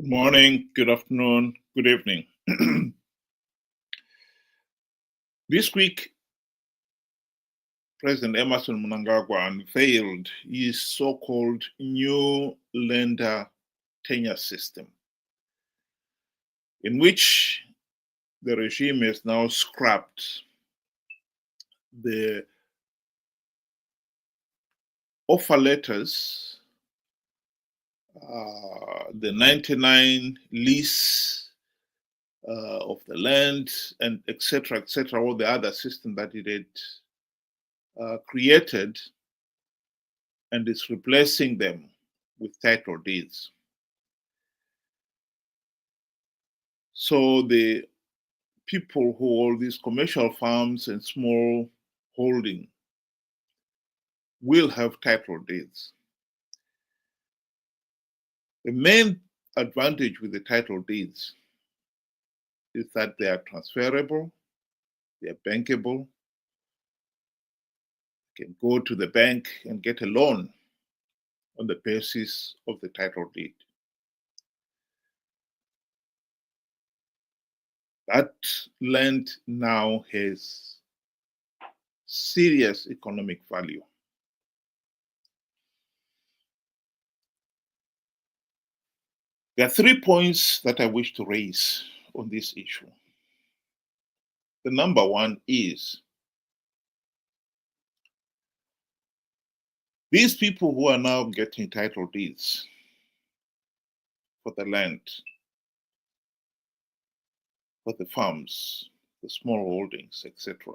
Good morning, good afternoon, good evening. This week, President Emmerson Mnangagwa unveiled his so-called new lender tenure system, in which the regime has now scrapped the offer letters, the 99 lease of the land, and etc., all the other system that it had created, and is replacing them with title deeds. So the people who hold these commercial farms and small holding will have title deeds. The main advantage with the title deeds is that they are transferable, they are bankable. You can go to the bank and get a loan on the basis of the title deed. That land now has serious economic value. There are 3 points that I wish to raise on this issue. The number one is these people who are now getting title deeds for the land, for the farms, the small holdings, etc.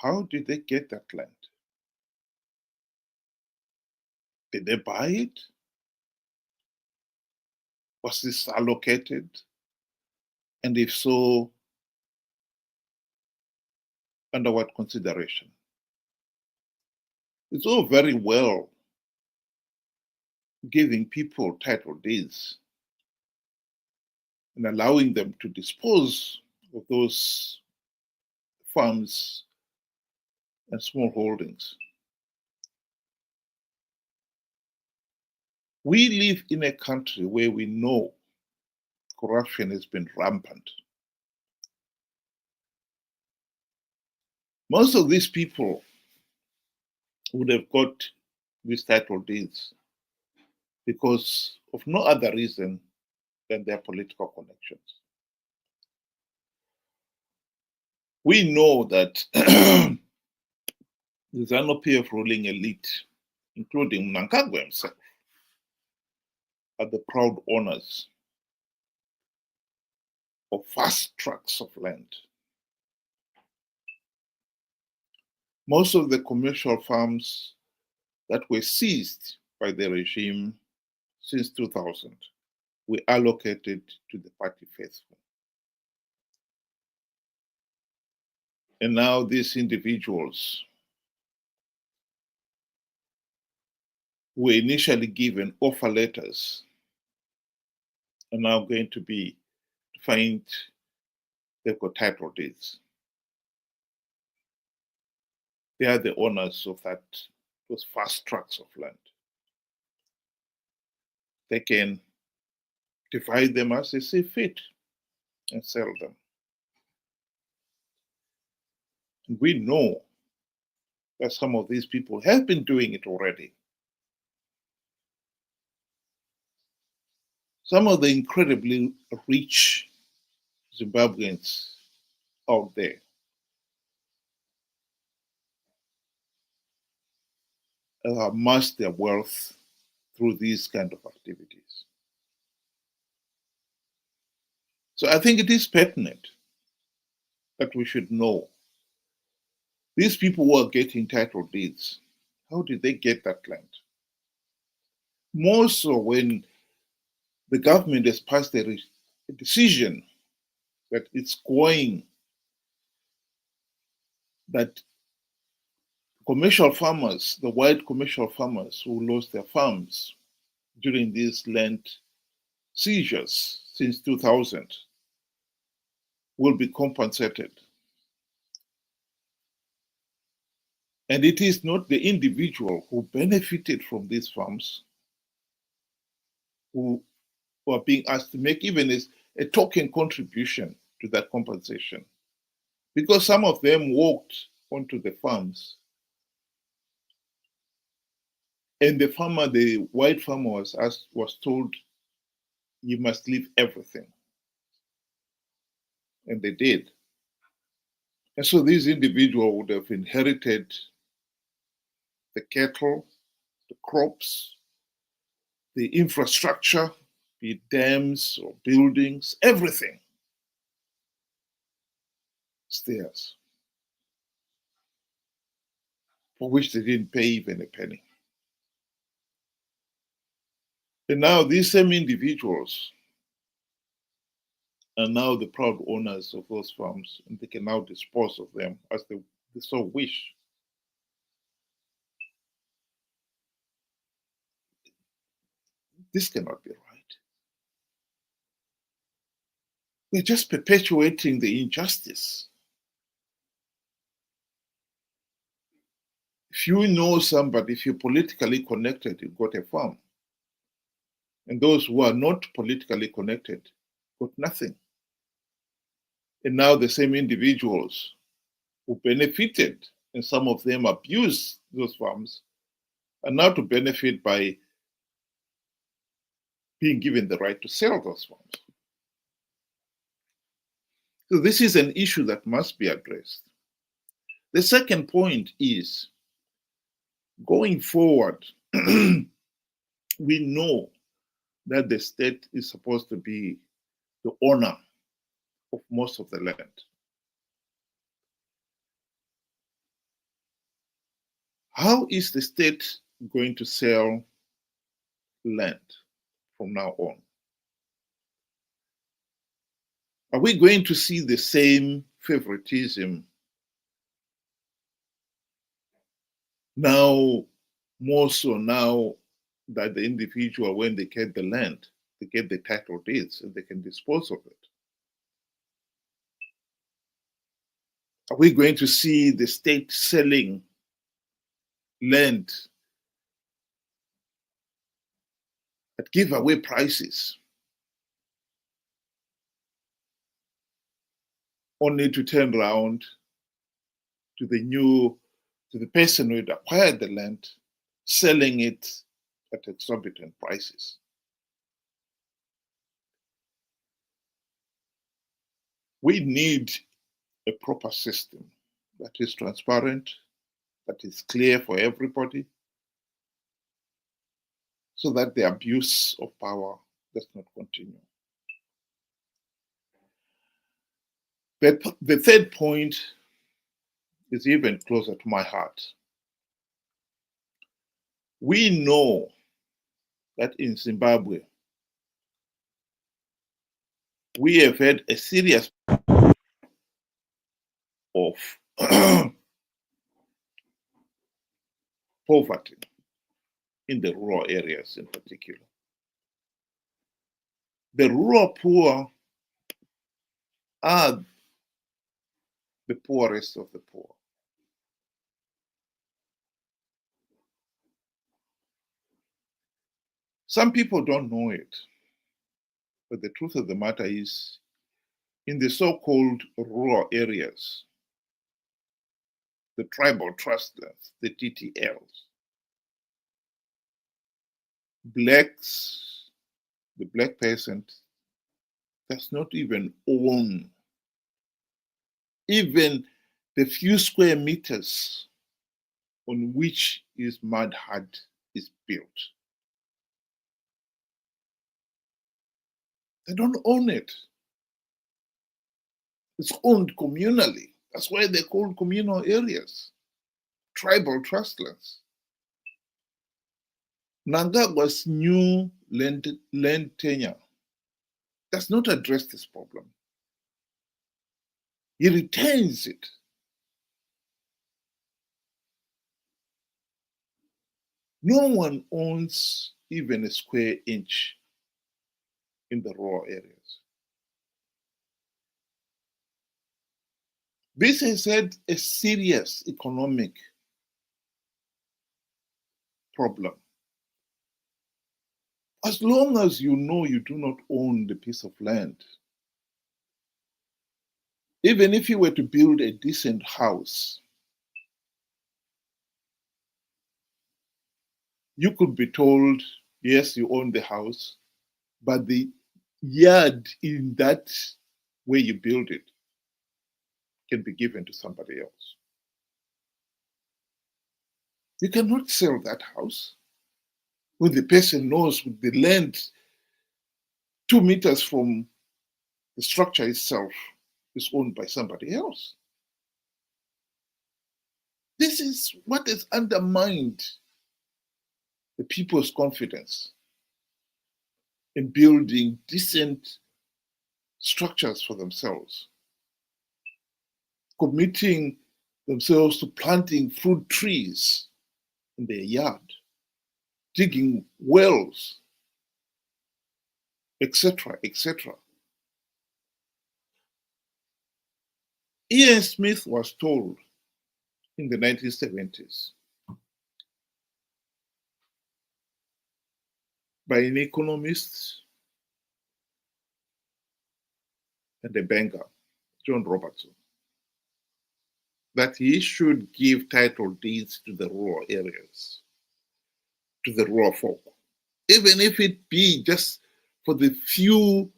How did they get that land? Did they buy it? Was this allocated? And if so, under what consideration? It's all very well giving people title deeds and allowing them to dispose of those farms and small holdings. We live in a country where we know corruption has been rampant. Most of these people would have got these title deeds because of no other reason than their political connections. We know that the Zanu PF ruling elite, including Mnangagwa himself, are the proud owners of vast tracts of land. Most of the commercial farms that were seized by the regime since 2000 were allocated to the party faithful. And now these individuals were initially given offer letters are now going to be find they've got title deeds. They are the owners of those vast tracts of land. They can divide them as they see fit and sell them. And we know that some of these people have been doing it already. Some of the incredibly rich Zimbabweans out there amassed their wealth through these kind of activities. So I think it is pertinent that we should know these people who are getting title deeds, how did they get that land? More so when the government has passed a decision that it's going, that commercial farmers, the white commercial farmers who lost their farms during these land seizures since 2000 will be compensated. And it is not the individual who benefited from these farms who are being asked to make even a token contribution to that compensation. Because some of them walked onto the farms, and the white farmer was told, you must leave everything. And they did. And so these individuals would have inherited the cattle, the crops, the infrastructure, be it dams or buildings, everything. It's theirs, for which they didn't pay even a penny. And now these same individuals are now the proud owners of those farms, and they can now dispose of them as they so wish. This cannot be right. We're just perpetuating the injustice. If you know somebody, if you're politically connected, you've got a farm. And those who are not politically connected got nothing. And now the same individuals who benefited, and some of them abused those farms, are now to benefit by being given the right to sell those farms. So this is an issue that must be addressed. The second point is, going forward, we know that the state is supposed to be the owner of most of the land. How is the state going to sell land from now on? Are we going to see the same favoritism now, more so now that the individual, when they get the land, they get the title deeds and they can dispose of it? Are we going to see the state selling land at giveaway prices, only to turn around to the person who had acquired the land, selling it at exorbitant prices? We need a proper system that is transparent, that is clear for everybody, so that the abuse of power does not continue. The third point is even closer to my heart. We know that in Zimbabwe, we have had a serious of poverty in the rural areas in particular. The rural poor are the poorest of the poor. Some people don't know it, but the truth of the matter is, in the so-called rural areas, the tribal trusters, the TTLs, blacks, the black peasant does not even own even the few square meters on which his mud hut is built. They don't own it. It's owned communally. That's why they're called communal areas, tribal trust lands. Mnangagwa's new land tenure does not address this problem. He retains it. No one owns even a square inch in the rural areas. This has had a serious economic problem. As long as you know you do not own the piece of land, even if you were to build a decent house, you could be told, yes, you own the house, but the yard in that way you build it can be given to somebody else. You cannot sell that house when the person knows the land 2 meters from the structure itself is owned by somebody else. This is what has undermined the people's confidence in building decent structures for themselves, committing themselves to planting fruit trees in their yard, digging wells, etc., etc. Ian Smith was told in the 1970s by an economist and a banker, John Robertson, that he should give title deeds to the rural areas, to the rural folk, even if it be just for the few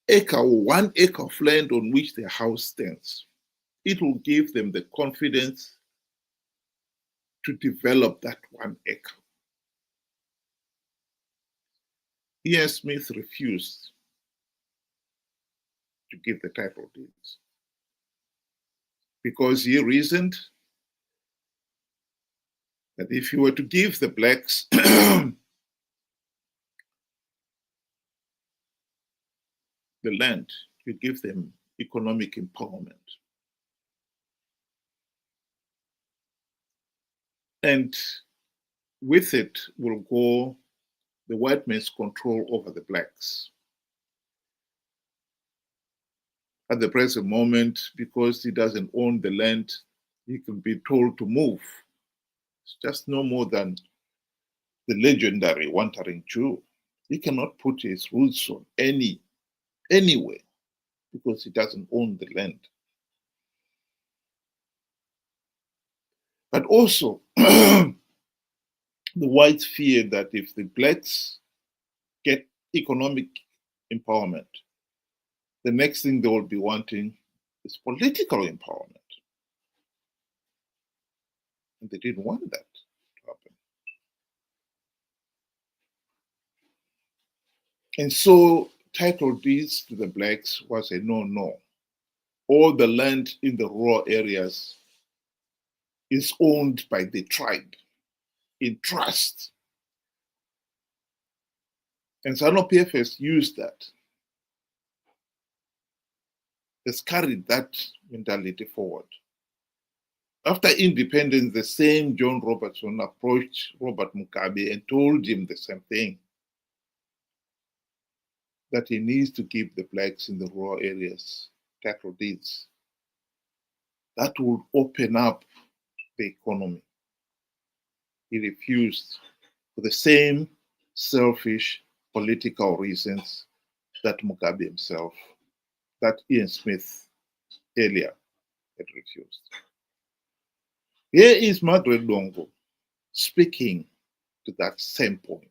acre or 1 acre of land on which their house stands. It will give them the confidence to develop that 1 acre. Ian Smith refused to give the title deeds because he reasoned that if you were to give the blacks the land, you give them economic empowerment. And with it will go the white man's control over the blacks. At the present moment, because he doesn't own the land, he can be told to move. It's just no more than the legendary wandering Jew. He cannot put his roots on anywhere because he doesn't own the land. But also, the whites fear that if the blacks get economic empowerment, the next thing they will be wanting is political empowerment. And they didn't want that to happen. And so title deeds to the blacks was a no-no. All the land in the rural areas is owned by the tribe in trust. And Zanu PF has used that, has carried that mentality forward. After independence, the same John Robertson approached Robert Mugabe and told him the same thing, that he needs to give the blacks in the rural areas title deeds. That would open up the economy. He refused for the same selfish political reasons that Mugabe himself, that Ian Smith earlier had refused. Here is Margaret Longo speaking to that same point.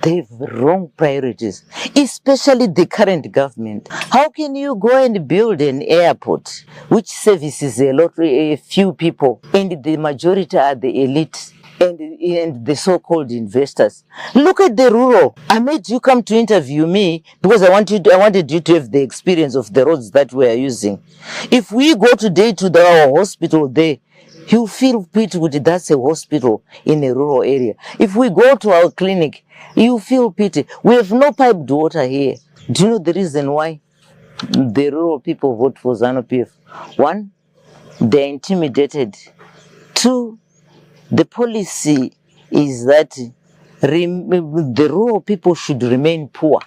They have wrong priorities, especially the current government. How can you go and build an airport which services a few people, and the majority are the elite and the so-called investors? Look at the rural. I made you come to interview me because I wanted you to have the experience of the roads that we are using. If we go today to our hospital there, you feel pity with that's a hospital in a rural area. If we go to our clinic, you feel pity. We have no piped water here. Do you know the reason why the rural people vote for Zanu PF? One, they're intimidated. Two, the policy is that the rural people should remain poor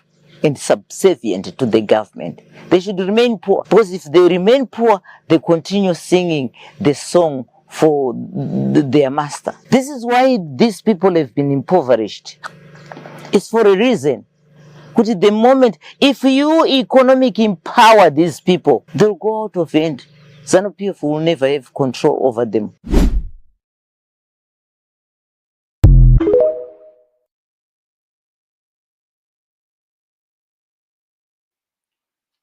and subservient to the government. They should remain poor, because if they remain poor, they continue singing the song for their master. This is why these people have been impoverished. It's for a reason. Because the moment, if you economic empower these people, they'll go out of hand. Zanu PF will never have control over them.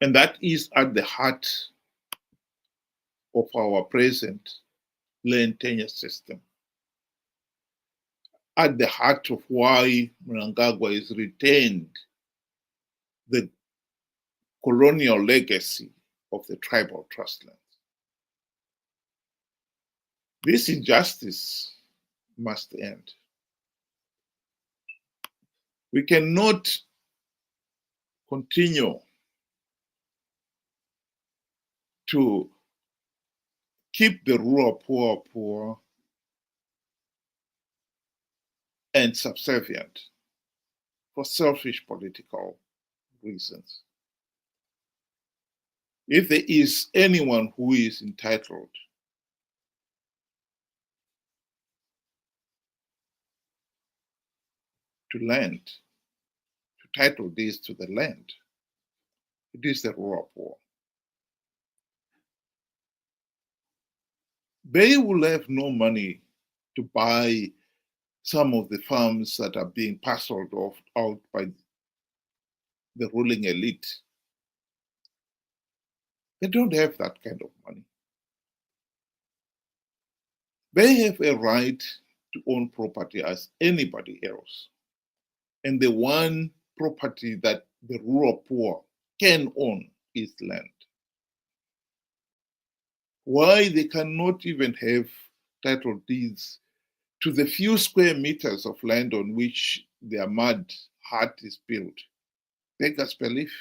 And that is at the heart of our present land tenure system. At the heart of why Mnangagwa has retained the colonial legacy of the tribal trust lands. This injustice must end. We cannot continue to keep the rural poor and subservient for selfish political reasons. If there is anyone who is entitled to land, to title deeds to the land, it is the rural poor. They will have no money to buy some of the farms that are being parceled out by the ruling elite. They don't have that kind of money. They have a right to own property as anybody else. And the one property that the rural poor can own is land. Why they cannot even have title deeds to the few square meters of land on which their mud hut is built beggars belief.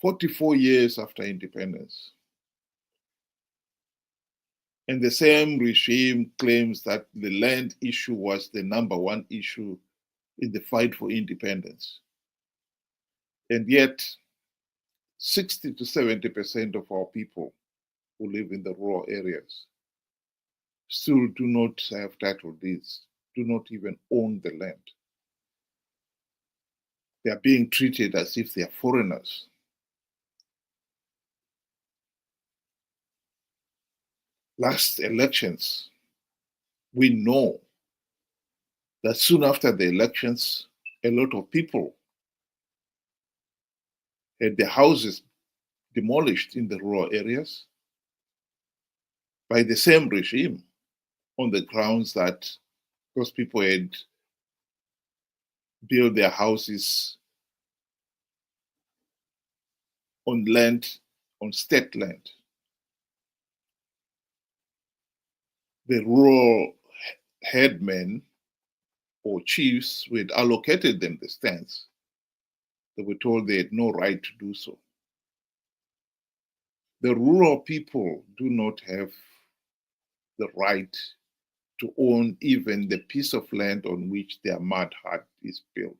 44 years after independence. And the same regime claims that the land issue was the number one issue in the fight for independence. And yet, 60 to 70% of our people who live in the rural areas still do not have title deeds, do not even own the land. They are being treated as if they are foreigners. Last elections, we know that soon after the elections, a lot of people had their houses demolished in the rural areas by the same regime on the grounds that those people had built their houses on land, on state land. The rural headmen or chiefs who had allocated them the stands, they were told they had no right to do so. The rural people do not have the right to own even the piece of land on which their mud hut is built.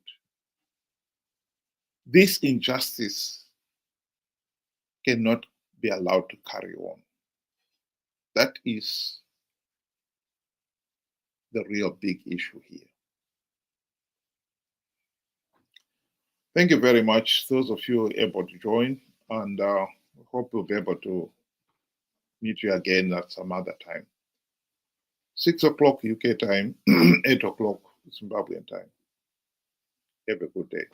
This injustice cannot be allowed to carry on. That is the real big issue here. Thank you very much, those of you able to join, and I hope we'll be able to meet you again at some other time. 6 o'clock UK time, 8 o'clock Zimbabwean time. Have a good day.